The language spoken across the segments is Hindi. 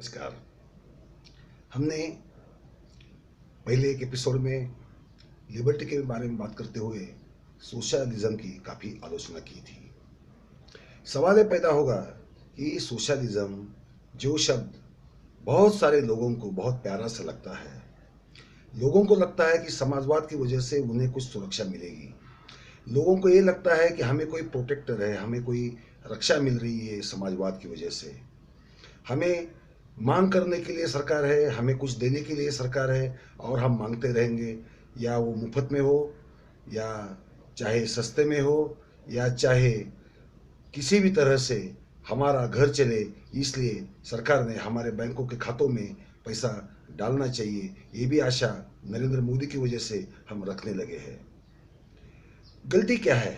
नमस्कार। हमने पहले एक एपिसोड में लिबर्टी के बारे में बात करते हुए सोशलिज्म की काफ़ी आलोचना की थी। सवाल ये पैदा होगा कि सोशलिज्म जो शब्द बहुत सारे लोगों को बहुत प्यारा सा लगता है, लोगों को लगता है कि समाजवाद की वजह से उन्हें कुछ सुरक्षा मिलेगी, लोगों को ये लगता है कि हमें कोई प्रोटेक्टर है, हमें कोई रक्षा मिल रही है समाजवाद की वजह से, हमें मांग करने के लिए सरकार है, हमें कुछ देने के लिए सरकार है और हम मांगते रहेंगे, या वो मुफ्त में हो या चाहे सस्ते में हो या चाहे किसी भी तरह से हमारा घर चले, इसलिए सरकार ने हमारे बैंकों के खातों में पैसा डालना चाहिए। ये भी आशा नरेंद्र मोदी की वजह से हम रखने लगे हैं। गलती क्या है?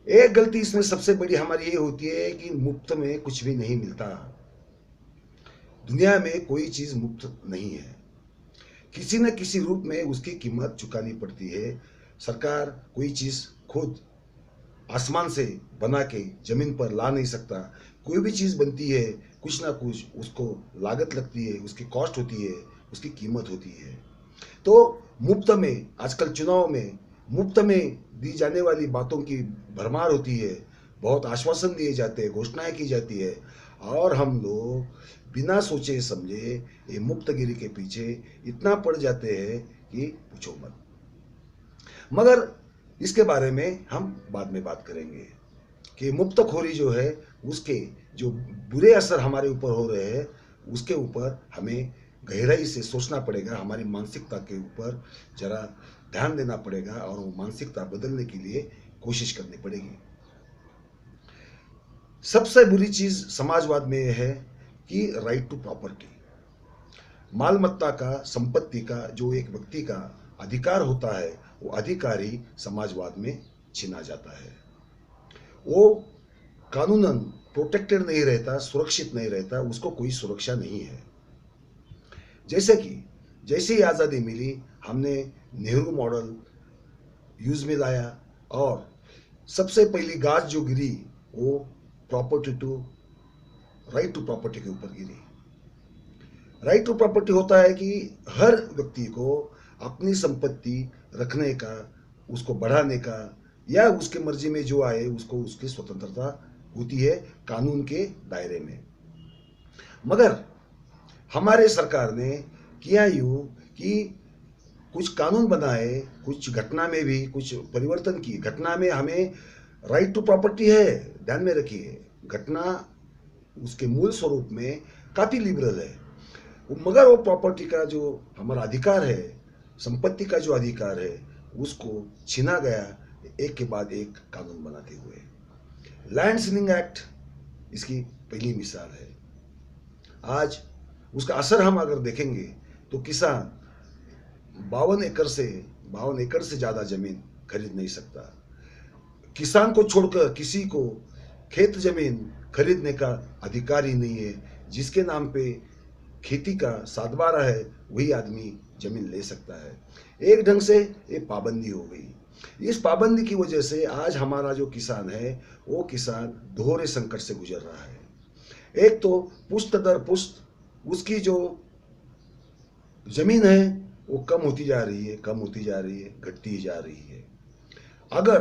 एक गलती इसमें सबसे बड़ी हमारी ये होती है कि मुफ्त में कुछ भी नहीं मिलता। दुनिया में कोई चीज़ मुफ्त नहीं है, किसी न किसी रूप में उसकी कीमत चुकानी पड़ती है। सरकार कोई चीज़ खुद आसमान से बना के ज़मीन पर ला नहीं सकता। कोई भी चीज़ बनती है, कुछ ना कुछ उसको लागत लगती है, उसकी कॉस्ट होती है, उसकी कीमत होती है। तो मुफ्त में आजकल चुनाव में मुफ्त में दी जाने वाली बातों की भरमार होती है, बहुत आश्वासन दिए जाते हैं, घोषणाएं की जाती है और हम लोग बिना सोचे समझे ये मुफ्तगिरी के पीछे इतना पड़ जाते हैं कि पूछो मत। मगर इसके बारे में हम बाद में बात करेंगे कि मुफ्तखोरी जो है उसके जो बुरे असर हमारे ऊपर हो रहे हैं उसके ऊपर हमें गहराई से सोचना पड़ेगा, हमारी मानसिकता के ऊपर जरा ध्यान देना पड़ेगा और वो मानसिकता बदलने के लिए कोशिश करनी पड़ेगी। सबसे बुरी चीज़ समाजवाद में यह है कि राइट टू प्रॉपर्टी, मालमत्ता का, संपत्ति का जो एक व्यक्ति का अधिकार होता है, वो अधिकार ही समाजवाद में छीना जाता है। वो कानूनन प्रोटेक्टेड नहीं रहता, सुरक्षित नहीं रहता, उसको कोई सुरक्षा नहीं है। जैसे कि जैसे ही आज़ादी मिली, हमने नेहरू मॉडल यूज में लाया और सबसे पहली गाज जो गिरी वो राइट टू प्रॉपर्टी के ऊपर गिरी। राइट टू प्रॉपर्टी होता है कि हर व्यक्ति को अपनी संपत्ति रखने का, उसको बढ़ाने का या उसके मर्जी में जो आए उसको उसकी स्वतंत्रता होती है कानून के दायरे में। मगर हमारे सरकार ने किया यूँ कि कुछ कानून बनाए, कुछ घटना में भी कुछ परिवर्तन की। घटना में हमें राइट टू प्रॉपर्टी है, ध्यान में रखिए, घटना उसके मूल स्वरूप में काफ़ी लिबरल है, मगर वो प्रॉपर्टी का जो हमारा अधिकार है, संपत्ति का जो अधिकार है, उसको छीना गया एक के बाद एक कानून बनाते हुए। लैंड सीलिंग एक्ट इसकी पहली मिसाल है। आज उसका असर हम अगर देखेंगे तो किसान 52 एकड़ से ज़्यादा ज़मीन खरीद नहीं सकता। किसान को छोड़कर किसी को खेत ज़मीन खरीदने का अधिकार ही नहीं है। जिसके नाम पे खेती का सातबारा है वही आदमी ज़मीन ले सकता है। एक ढंग से ये पाबंदी हो गई। इस पाबंदी की वजह से आज हमारा जो किसान है वो किसान दोहरे संकट से गुजर रहा है। एक तो पुश्त दर पुश्त उसकी जो ज़मीन है वो कम होती जा रही है, कम होती जा रही है, घटती ही जा रही है। अगर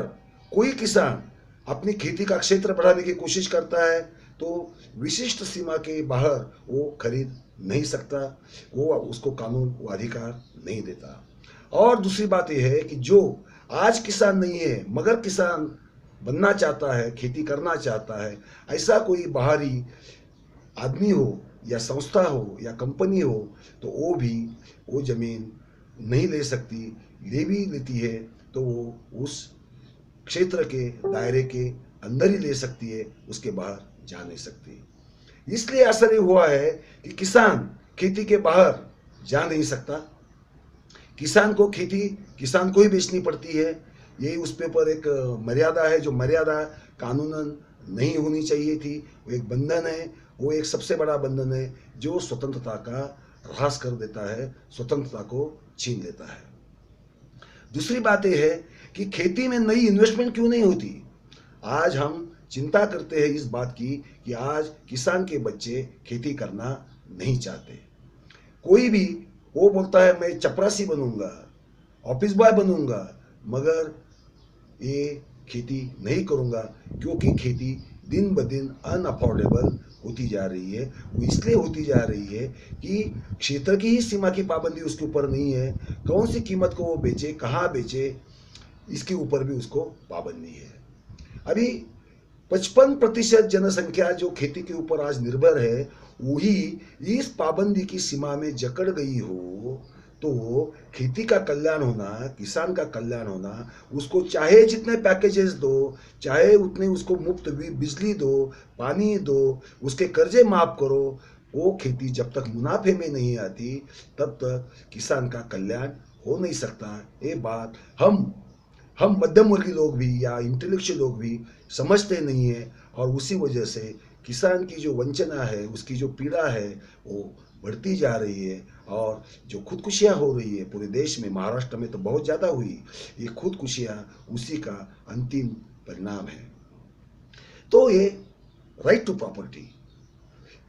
कोई किसान अपनी खेती का क्षेत्र बढ़ाने की कोशिश करता है तो विशिष्ट सीमा के बाहर वो खरीद नहीं सकता, वो उसको कानून वो अधिकार नहीं देता। और दूसरी बात यह है कि जो आज किसान नहीं है मगर किसान बनना चाहता है, खेती करना चाहता है, ऐसा कोई बाहरी आदमी हो या संस्था हो या कंपनी हो तो वो ज़मीन नहीं ले सकती। ले भी लेती है तो वो उस क्षेत्र के दायरे के अंदर ही ले सकती है, उसके बाहर जा नहीं सकती। इसलिए असर ये हुआ है कि किसान खेती के बाहर जा नहीं सकता। किसान को खेती किसान को ही बेचनी पड़ती है। यही उस पे पर एक मर्यादा है, जो मर्यादा कानूनन नहीं होनी चाहिए थी। वो एक बंधन है, वो एक सबसे बड़ा बंधन है जो स्वतंत्रता का ह्रास कर देता है, स्वतंत्रता को छीन लेता है। दूसरी बात यह है कि खेती में नई इन्वेस्टमेंट क्यों नहीं होती। आज हम चिंता करते हैं इस बात की कि आज किसान के बच्चे खेती करना नहीं चाहते। कोई भी वो बोलता है मैं चपरासी बनूंगा, ऑफिस बॉय बनूंगा, मगर ये खेती नहीं करूंगा, क्योंकि खेती दिन ब दिन अनअफोर्डेबल होती जा रही है। वो इसलिए होती जा रही है कि क्षेत्र की ही सीमा की पाबंदी उसके ऊपर नहीं है, कौन सी कीमत को वो बेचे, कहाँ बेचे, इसके ऊपर भी उसको पाबंदी है। अभी 55% जनसंख्या जो खेती के ऊपर आज निर्भर है, वही इस पाबंदी की सीमा में जकड़ गई हो तो खेती का कल्याण होना, किसान का कल्याण होना, उसको चाहे जितने पैकेजेस दो, चाहे उतने उसको मुफ्त बिजली दो, पानी दो, उसके कर्जे माफ करो, वो खेती जब तक मुनाफे में नहीं आती तब तक किसान का कल्याण हो नहीं सकता। ये बात हम मध्यम वर्गीय लोग भी या इंटेलेक्चुअल लोग भी समझते नहीं है, और उसी वजह से किसान की जो वंचना है, उसकी जो पीड़ा है, वो बढ़ती जा रही है। और जो खुदकुशियाँ हो रही है पूरे देश में, महाराष्ट्र में तो बहुत ज़्यादा हुई, ये खुदकुशियाँ उसी का अंतिम परिणाम है। तो ये राइट टू प्रॉपर्टी,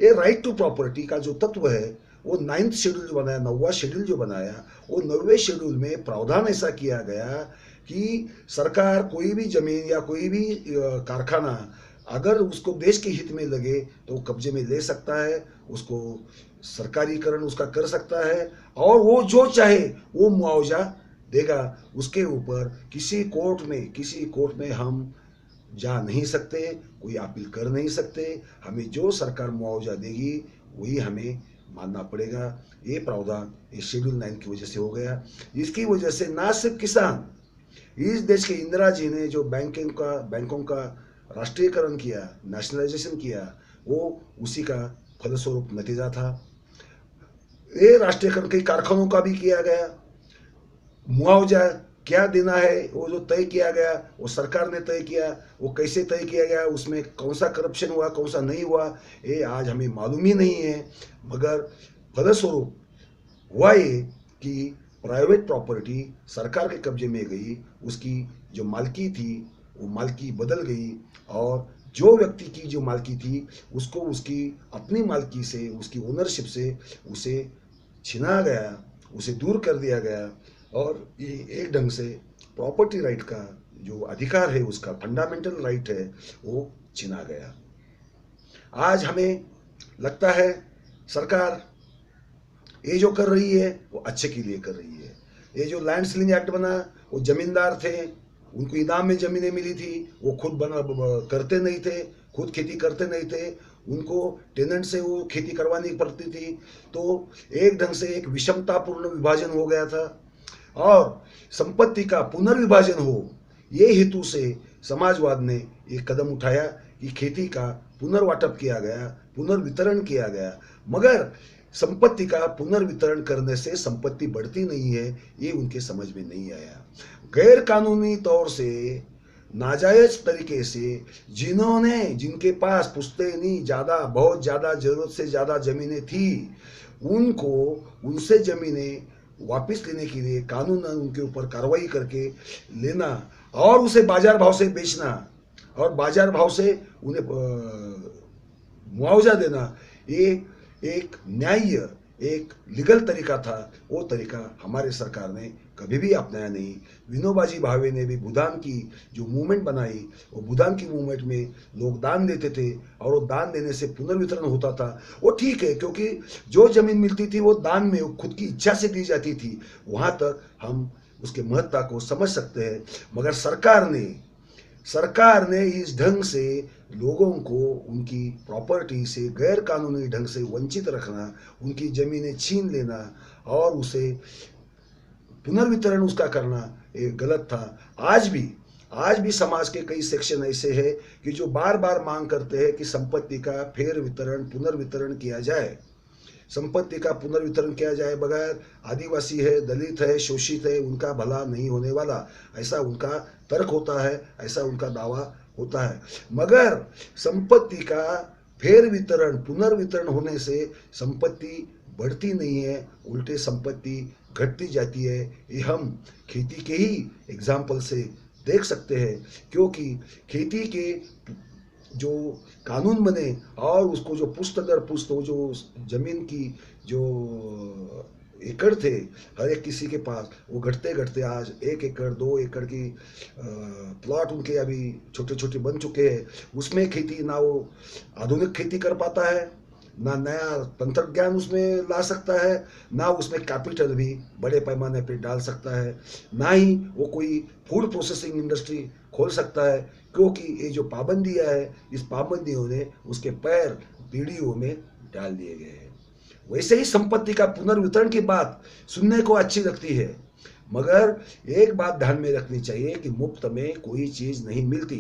ये राइट टू प्रॉपर्टी का जो तत्व है, वो 9th शेड्यूल जो बनाया, 9वां शेड्यूल जो बनाया, वो 9वें शेड्यूल में प्रावधान ऐसा किया गया कि सरकार कोई भी जमीन या कोई भी कारखाना अगर उसको देश के हित में लगे तो कब्जे में ले सकता है, उसको सरकारीकरण उसका कर सकता है, और वो जो चाहे वो मुआवजा देगा। उसके ऊपर किसी कोर्ट में हम जा नहीं सकते, कोई अपील कर नहीं सकते, हमें जो सरकार मुआवजा देगी वही हमें मानना पड़ेगा। ये प्रावधान ये शेड्यूल 9 की वजह से हो गया। इसकी वजह से ना सिर्फ किसान, इस देश के इंदिरा जी ने जो बैंकों का राष्ट्रीयकरण किया, नेशनलाइजेशन किया, वो उसी का फलस्वरूप नतीजा था। ये राष्ट्रीयकरण कई कारखानों का भी किया गया, मुआवजा क्या देना है वो जो तय किया गया, वो सरकार ने तय किया। वो कैसे तय किया गया, उसमें कौन सा करप्शन हुआ, कौन सा नहीं हुआ, ये आज हमें मालूम ही नहीं है। मगर फलस्वरूप हुआ ये कि प्राइवेट प्रॉपर्टी सरकार के कब्जे में गई, उसकी जो मालकी थी वो मालकी बदल गई, और जो व्यक्ति की जो मालकी थी उसको उसकी अपनी मालकी से, उसकी ओनरशिप से उसे छीना गया, उसे दूर कर दिया गया, और ये एक ढंग से प्रॉपर्टी राइट का जो अधिकार है, उसका फंडामेंटल राइट है, वो छीना गया। आज हमें लगता है सरकार ये जो कर रही है वो अच्छे के लिए कर रही है। ये जो लैंड सीलिंग एक्ट बना, वो जमींदार थे, उनको इनाम में ज़मीनें मिली थी, वो खुद करते नहीं थे, खुद खेती करते नहीं थे, उनको टेनेंट से वो खेती करवानी पड़ती थी। तो एक ढंग से एक विषमतापूर्ण विभाजन हो गया था, और संपत्ति का पुनर्विभाजन हो, ये हेतु से समाजवाद ने एक कदम उठाया कि खेती का पुनर्वाटप किया गया, पुनर्वितरण किया गया। मगर संपत्ति का पुनर्वितरण करने से संपत्ति बढ़ती नहीं है, ये उनके समझ में नहीं आया। गैर कानूनी तौर से, नाजायज तरीके से जिनके पास पुश्तैनी बहुत ज़्यादा ज़रूरत से ज़्यादा ज़मीनें थी, उनको उनसे ज़मीनें वापस लेने के लिए कानून उनके ऊपर कार्रवाई करके लेना, और उसे बाजार भाव से बेचना, और बाजार भाव से उन्हें मुआवजा देना, ये एक न्याय्य, एक लीगल तरीका था। वो तरीका हमारे सरकार ने कभी भी अपनाया नहीं। विनोबाजी भावे ने भी भूदान की जो मूवमेंट बनाई, वो भूदान की मूवमेंट में लोग दान देते थे, और वो दान देने से पुनर्वितरण होता था। वो ठीक है, क्योंकि जो जमीन मिलती थी वो दान में खुद की इच्छा से दी जाती थी, वहाँ तक हम उसके महत्ता को समझ सकते हैं। मगर सरकार ने इस ढंग से लोगों को उनकी प्रॉपर्टी से गैर कानूनी ढंग से वंचित रखना, उनकी ज़मीनें छीन लेना, और उसे पुनर्वितरण उसका करना, ये गलत था। आज भी समाज के कई सेक्शन ऐसे हैं कि जो बार बार मांग करते हैं कि संपत्ति का पुनर्वितरण किया जाए, संपत्ति का पुनर्वितरण किया जाए। बगैर आदिवासी है, दलित है, शोषित है, उनका भला नहीं होने वाला, ऐसा उनका तर्क होता है, ऐसा उनका दावा होता है। मगर संपत्ति का पुनर्वितरण होने से संपत्ति बढ़ती नहीं है, उल्टे संपत्ति घटती जाती है। ये हम खेती के ही एग्जाम्पल से देख सकते हैं, क्योंकि खेती के जो कानून बने और उसको जो पुश्त दर पुश्त वो जो जमीन की जो एकड़ थे हर एक किसी के पास, वो घटते घटते आज 1 एकड़ 2 एकड़ की प्लॉट उनके अभी छोटे छोटे बन चुके हैं। उसमें खेती ना वो आधुनिक खेती कर पाता है, ना नया तंत्रज्ञान उसमें ला सकता है, ना उसमें कैपिटल भी बड़े पैमाने पे डाल सकता है, ना ही वो कोई फूड प्रोसेसिंग इंडस्ट्री खोल सकता है, क्योंकि ये जो पाबंदियां है इस पाबंदियों ने उसके पैर पीढ़ियों में डाल दिए गए हैं। वैसे ही संपत्ति का पुनर्वितरण की बात सुनने को अच्छी लगती है, मगर एक बात ध्यान में रखनी चाहिए कि मुफ्त में कोई चीज नहीं मिलती।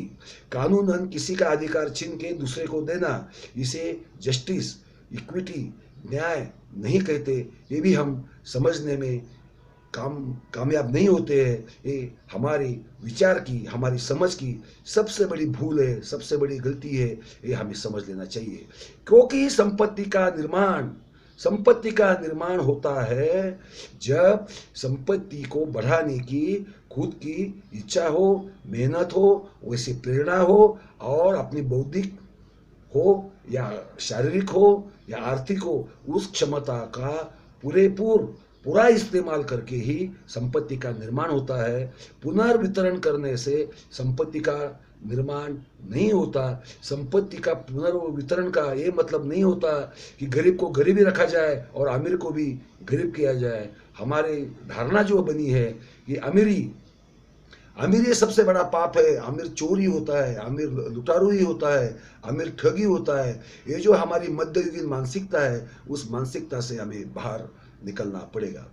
कानूनन किसी का अधिकार छीन के दूसरे को देना, इसे जस्टिस, इक्विटी, न्याय नहीं कहते। ये भी हम समझने में कामयाब नहीं होते हैं। ये हमारी विचार की, हमारी समझ की सबसे बड़ी भूल है, सबसे बड़ी गलती है। ये हमें समझ लेना चाहिए, क्योंकि संपत्ति का निर्माण होता है जब संपत्ति को बढ़ाने की खुद की इच्छा हो, मेहनत हो, वैसी प्रेरणा हो और अपनी बौद्धिक हो या शारीरिक हो या आर्थिक हो, उस क्षमता का पूरा इस्तेमाल करके ही संपत्ति का निर्माण होता है। पुनर्वितरण करने से संपत्ति का निर्माण नहीं होता। संपत्ति का पुनर्वितरण का ये मतलब नहीं होता कि गरीब को गरीब ही रखा जाए और अमीर को भी गरीब किया जाए। हमारी धारणा जो बनी है कि अमीर सबसे बड़ा पाप है, अमीर चोरी होता है, अमीर लुटारू ही होता है, अमीर ठगी होता है। ये जो हमारी मध्ययुगीन मानसिकता है, उस मानसिकता से हमें बाहर निकलना पड़ेगा।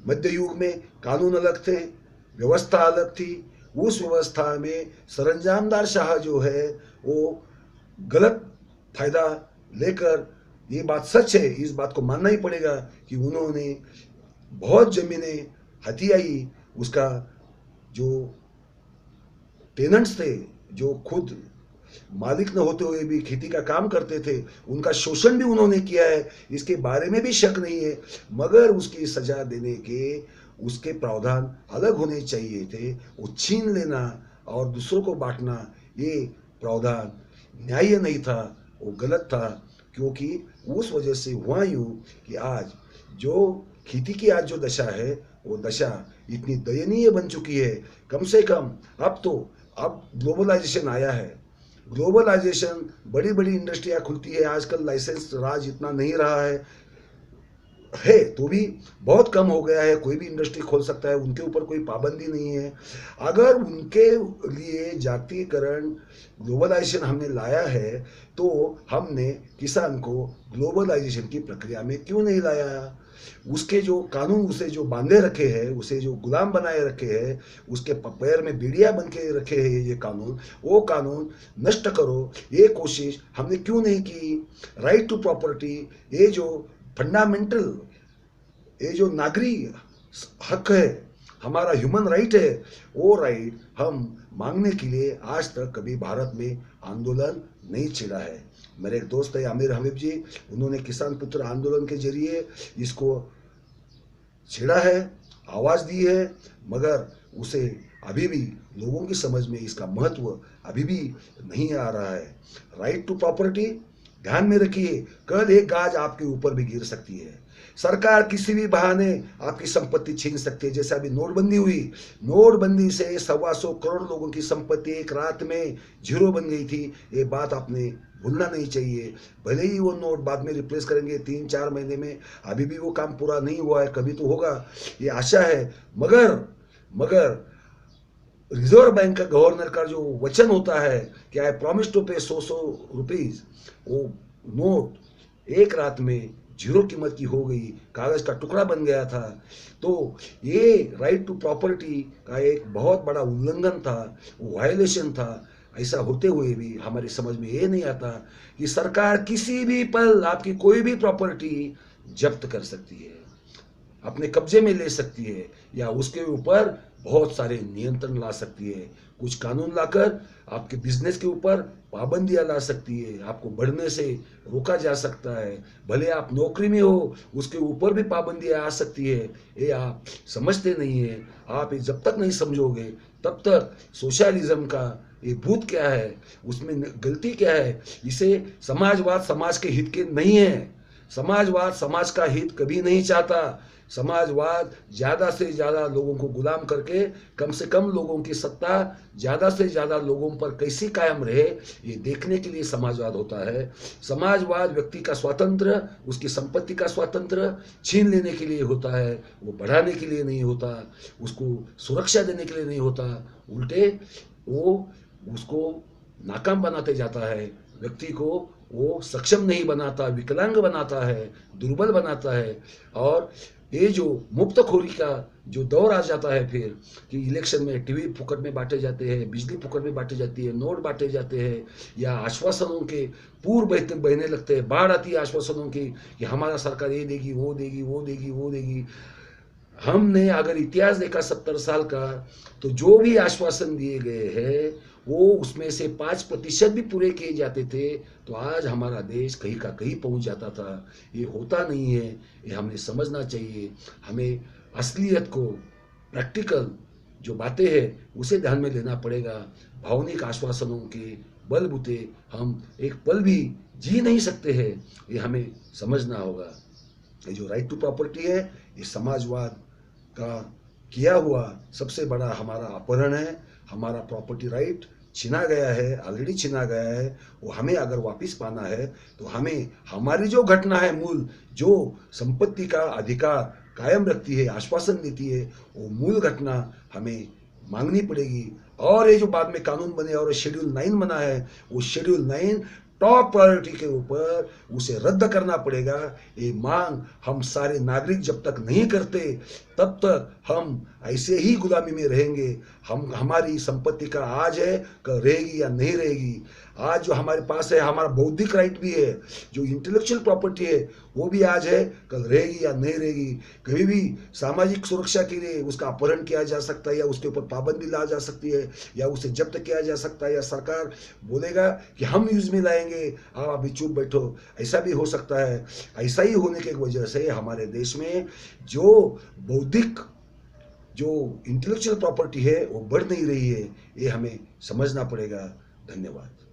मध्य युग में कानून अलग थे, व्यवस्था अलग थी। उस व्यवस्था में सरंजामदार शाह जो है वो गलत फायदा लेकर, ये बात सच है, इस बात को मानना ही पड़ेगा कि उन्होंने बहुत जमीनें हथियाई। उसका जो टेनेंट्स थे, जो खुद मालिक न होते हुए भी खेती का काम करते थे, उनका शोषण भी उन्होंने किया है, इसके बारे में भी शक नहीं है। मगर उसकी सजा देने के उसके प्रावधान अलग होने चाहिए थे। वो छीन लेना और दूसरों को बांटना, ये प्रावधान न्याय्य नहीं था, वो गलत था। क्योंकि उस वजह से हुआ यूं कि आज जो खेती की आज जो दशा है, वो दशा इतनी दयनीय बन चुकी है। कम से कम अब ग्लोबलाइजेशन आया है। ग्लोबलाइजेशन, बड़ी बड़ी इंडस्ट्रियां खुलती है आजकल, लाइसेंस राज इतना नहीं रहा है तो भी बहुत कम हो गया है। कोई भी इंडस्ट्री खोल सकता है, उनके ऊपर कोई पाबंदी नहीं है। अगर उनके लिए जातीयकरण, ग्लोबलाइजेशन हमने लाया है, तो हमने किसान को ग्लोबलाइजेशन की प्रक्रिया में क्यों नहीं लाया? उसके जो कानून उसे जो बांधे रखे हैं, उसे जो गुलाम बनाए रखे हैं, उसके पैर में बीड़िया बन के रखे हैं ये कानून, वो कानून नष्ट करो, ये कोशिश हमने क्यों नहीं की? राइट टू प्रॉपर्टी, ये जो फंडामेंटल, ये जो नागरिक हक है, हमारा ह्यूमन राइट है, वो राइट हम मांगने के लिए आज तक कभी भारत में आंदोलन नहीं छिड़ा है। मेरे एक दोस्त है आमिर हबीब जी, उन्होंने किसान पुत्र आंदोलन के जरिए इसको छिड़ा है, आवाज दी है, मगर उसे अभी भी लोगों की समझ में इसका महत्व अभी भी नहीं आ रहा है। राइट टू प्रॉपर्टी ध्यान में रखिए, कल एक गाज आपके ऊपर भी गिर सकती है। सरकार किसी भी बहाने आपकी संपत्ति छीन सकती है। जैसे अभी नोटबंदी हुई, नोटबंदी से 125 करोड़ लोगों की संपत्ति एक रात में जीरो बन गई थी। ये बात आपने भूलना नहीं चाहिए। भले ही वो नोट बाद में रिप्लेस करेंगे 3-4 महीने में, अभी भी वो काम पूरा नहीं हुआ है, कभी तो होगा, ये आशा है। मगर रिजर्व बैंक का, गवर्नर का जो वचन होता है कि आई प्रॉमिस टू पे 100 रुपीज, वो नोट एक रात में जीरो कीमत की हो गई, कागज का टुकड़ा बन गया था। तो ये राइट टू प्रॉपर्टी का एक बहुत बड़ा उल्लंघन था, वायलेशन था। ऐसा होते हुए भी हमारी समझ में ये नहीं आता कि सरकार किसी भी पल आपकी कोई भी प्रॉपर्टी जब्त कर सकती है, अपने कब्जे में ले सकती है, या उसके ऊपर बहुत सारे नियंत्रण ला सकती है। कुछ कानून लाकर आपके बिजनेस के ऊपर पाबंदियां ला सकती है, आपको बढ़ने से रोका जा सकता है। भले आप नौकरी में हो, उसके ऊपर भी पाबंदियां आ सकती है। ये आप समझते नहीं है। आप ये जब तक नहीं समझोगे, तब तक सोशलिज्म का ये भूत क्या है, उसमें गलती क्या है। इसे समाजवाद समाज के हित के नहीं है। समाजवाद समाज का हित कभी नहीं चाहता। समाजवाद ज़्यादा से ज़्यादा लोगों को गुलाम करके कम से कम लोगों की सत्ता ज़्यादा से ज़्यादा लोगों पर कैसी कायम रहे, ये देखने के लिए समाजवाद होता है। समाजवाद व्यक्ति का स्वातंत्र, उसकी संपत्ति का स्वातंत्र छीन लेने के लिए होता है, वो बढ़ाने के लिए नहीं होता, उसको सुरक्षा देने के लिए नहीं होता। उल्टे वो उसको नाकाम बनाते जाता है, व्यक्ति को वो सक्षम नहीं बनाता, विकलांग बनाता है, दुर्बल बनाता है। और ये जो मुफ्तखोरी का जो दौर आ जाता है फिर, कि इलेक्शन में टीवी फुकट में बांटे जाते हैं, बिजली फुकट में बांटी जाती है, नोट बांटे जाते हैं, या आश्वासनों के पूर बहने लगते हैं, बाढ़ आती है आश्वासनों की कि हमारा सरकार ये देगी, वो देगी, वो देगी, वो देगी। हमने अगर इतिहास देखा 70 साल का, तो जो भी आश्वासन दिए गए हैं वो उसमें से 5% भी पूरे किए जाते थे तो आज हमारा देश कहीं का कहीं पहुंच जाता था। ये होता नहीं है, ये हमें समझना चाहिए। हमें असलियत को, प्रैक्टिकल जो बातें हैं उसे ध्यान में लेना पड़ेगा। भावनिक आश्वासनों के बलबूते हम एक पल भी जी नहीं सकते हैं, ये हमें समझना होगा। ये जो राइट टू प्रॉपर्टी है, ये समाजवाद का किया हुआ सबसे बड़ा हमारा अपहरण है। हमारा प्रॉपर्टी राइट छीना गया है, ऑलरेडी छीना गया है। वो हमें अगर वापस पाना है तो हमें हमारी जो घटना है, मूल जो संपत्ति का अधिकार कायम रखती है, आश्वासन देती है, वो मूल घटना हमें मांगनी पड़ेगी। और ये जो बाद में कानून बने और शेड्यूल 9 बना है, वो शेड्यूल 9 टॉप प्रायोरिटी के ऊपर उसे रद्द करना पड़ेगा। ये मांग हम सारे नागरिक जब तक नहीं करते तब तक हम ऐसे ही गुलामी में रहेंगे। हमारी संपत्ति का आज है, कल रहेगी या नहीं रहेगी। आज जो हमारे पास है, हमारा बौद्धिक राइट भी है, जो इंटेलेक्चुअल प्रॉपर्टी है वो भी आज है, कल रहेगी या नहीं रहेगी। कभी भी सामाजिक सुरक्षा के लिए उसका अपहरण किया जा सकता है, या उसके ऊपर पाबंदी ला जा सकती है, या उसे जब्त किया जा सकता है, या सरकार बोलेगा कि हम यूज में लाएंगे, आप अभी चुप बैठो। ऐसा भी हो सकता है। ऐसा ही होने की वजह से हमारे देश में जो बौद्धिक, जो इंटेलेक्चुअल प्रॉपर्टी है वो बढ़ नहीं रही है। ये हमें समझना पड़ेगा। धन्यवाद।